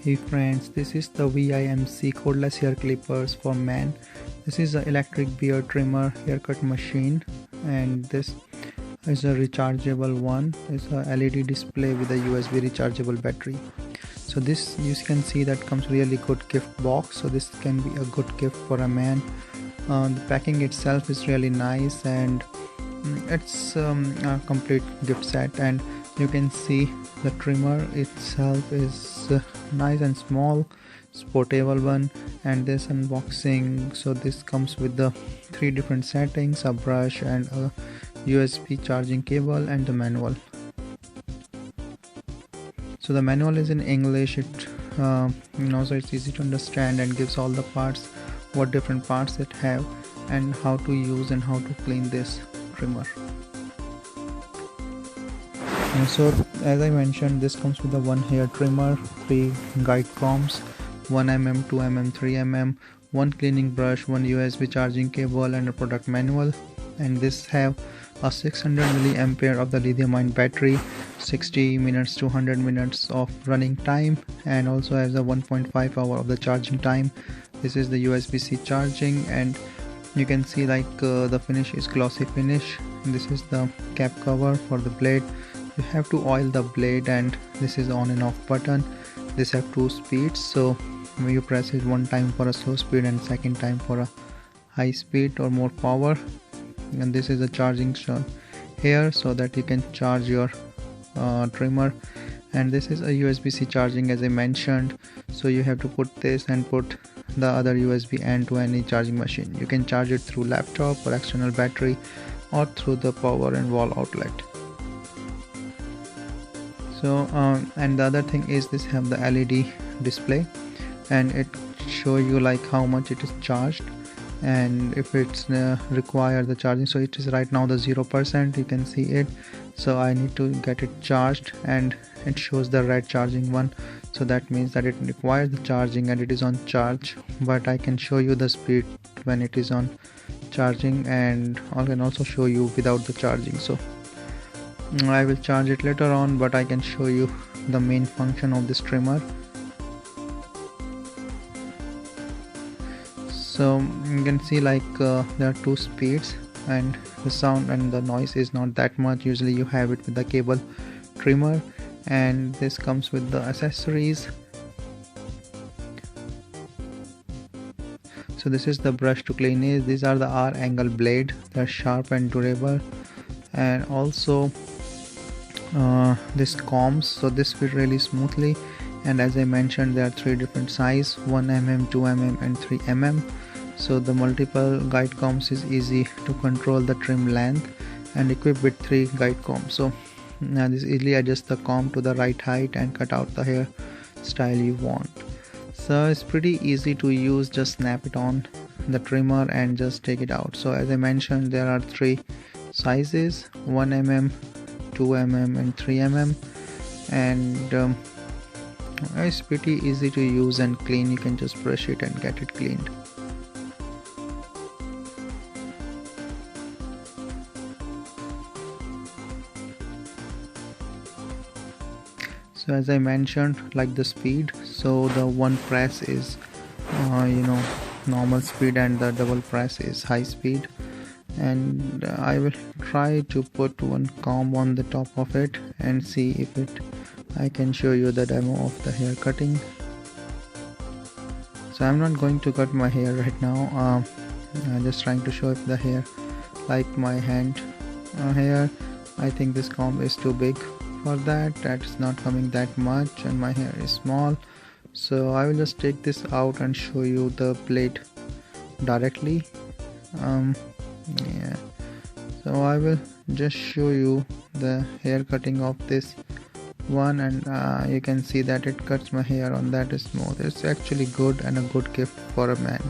Hey friends, this is the VIMC cordless hair clippers for men. This is an electric beard trimmer haircut machine, and this is a rechargeable one. It's a LED display with a USB rechargeable battery. So this, you can see that comes really good gift box. So this can be a good gift for a man. The packing itself is really nice, and it's a complete gift set. And you can see the trimmer itself is nice and small. It's portable one. And this unboxing, so this comes with the 3 different settings, a brush and a USB charging cable, and the manual. So the manual is in English. It so it's easy to understand and gives all the parts, what different parts it have, and how to use and how to clean this trimmer. And so as I mentioned, this comes with a 1 hair trimmer, 3 guide combs, 1 mm, 2 mm, 3 mm, 1 cleaning brush, 1 USB charging cable, and a product manual. And this have a 600 milliampere of the lithium-ion battery, 60 minutes to 100 minutes of running time, and also has a 1.5 hour of the charging time. This is the USB-C charging, and you can see like the finish is glossy finish. This is the cap cover for the blade. You have to oil the blade, and this is on and off button. This have 2 speeds, so you press it 1 time for a slow speed and 2nd time for a high speed or more power. And this is a charging here, so that you can charge your trimmer. And this is a USB-C charging, as I mentioned, so you have to put this and put the other USB end to any charging machine. You can charge it through laptop or external battery, or through the power and wall outlet. So and the other thing is, this have the LED display, and it show you like how much it is charged and if it's require the charging. So it is right now the 0%, you can see it. So I need to get it charged, and it shows the red charging one, so that means that it requires the charging and it is on charge. But I can show you the speed when it is on charging, and I can also show you without the charging. So I will charge it later on, but I can show you the main function of this trimmer. So you can see like there are 2 speeds, and the sound and the noise is not that much. Usually you have it with the cable trimmer. And this comes with the accessories. So this is the brush to clean it. These are the R angle blade. They're sharp and durable. And also this combs, so this fit really smoothly. And as I mentioned, there are 3 different size, 1 mm, 2 mm, and 3 mm. So the multiple guide combs is easy to control the trim length, and equipped with 3 guide combs. So now this easily adjust the comb to the right height and cut out the hair style you want. So it's pretty easy to use. Just snap it on the trimmer and just take it out. So as I mentioned, there are 3 sizes, 1 mm, 2 mm, and 3 mm. And it's pretty easy to use and clean. You can just brush it and get it cleaned. So as I mentioned, like the speed, so the 1 press is normal speed, and the double press is high speed. And I will try to put 1 comb on the top of it and see if I can show you the demo of the hair cutting. So I'm not going to cut my hair right now. I'm just trying to show if the hair, like my hand hair, I think this comb is too big for that. It's not coming that much, and my hair is small. So I will just take this out and show you the blade directly. Yeah, so I will just show you the hair cutting of this one, and you can see that it cuts my hair on that smooth. It's actually good and a good gift for a man.